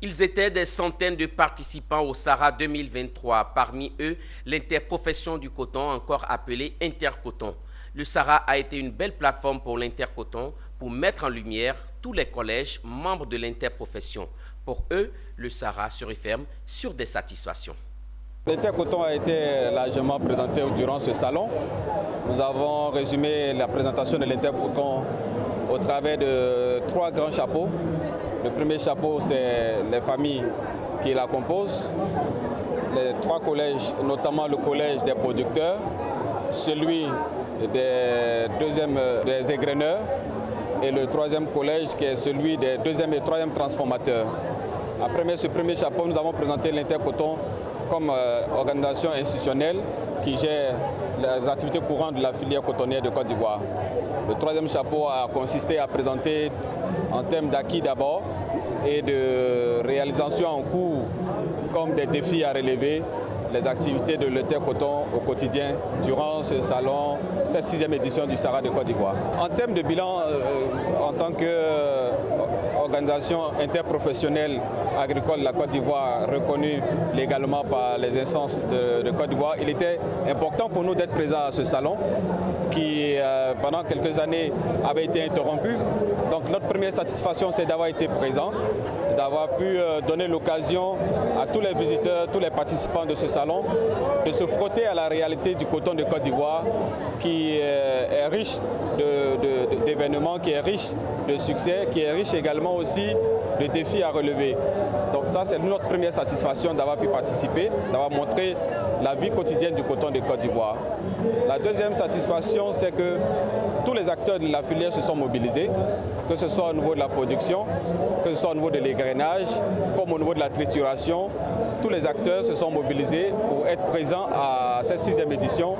Ils étaient des centaines de participants au Sahara 2023, parmi eux l'interprofession du coton, encore appelée Intercoton. Le Sahara a été une belle plateforme pour l'Intercoton pour mettre en lumière tous les collèges membres de l'interprofession. Pour eux, le Sahara se referme sur des satisfactions. L'Intercoton a été largement présenté durant ce salon. Nous avons résumé la présentation de l'Intercoton au travers de 3 grands chapeaux. Le premier chapeau, c'est les familles qui la composent. Les 3 collèges, notamment le collège des producteurs, celui des égreneurs et le 3e collège qui est celui des 2e et 3e transformateurs. Après ce premier chapeau, nous avons présenté l'Intercoton comme organisation institutionnelle qui gère les activités courantes de la filière cotonnière de Côte d'Ivoire. Le 3e chapeau a consisté à présenter en termes d'acquis d'abord et de réalisation en cours comme des défis à relever les activités de l'Intercoton au quotidien durant ce salon, cette 6e édition du Sahara de Côte d'Ivoire. En termes de bilan, en tant qu'organisation interprofessionnelle agricole de la Côte d'Ivoire reconnue légalement par les instances de Côte d'Ivoire, il était important pour nous d'être présents à ce salon qui, pendant quelques années, avait été interrompu. Donc notre première satisfaction, c'est d'avoir été présent, d'avoir pu donner l'occasion à tous les visiteurs, tous les participants de ce salon, de se frotter à la réalité du coton de Côte d'Ivoire qui est riche d'événements, qui est riche de succès, qui est riche également aussi de défis à relever. Donc ça, c'est notre première satisfaction d'avoir pu participer, d'avoir montré la vie quotidienne du coton de Côte d'Ivoire. La deuxième satisfaction, c'est que tous les acteurs de la filière se sont mobilisés, que ce soit au niveau de la production, que ce soit au niveau de l'égrenage, comme au niveau de la trituration. Tous les acteurs se sont mobilisés pour être présents à cette 6e édition.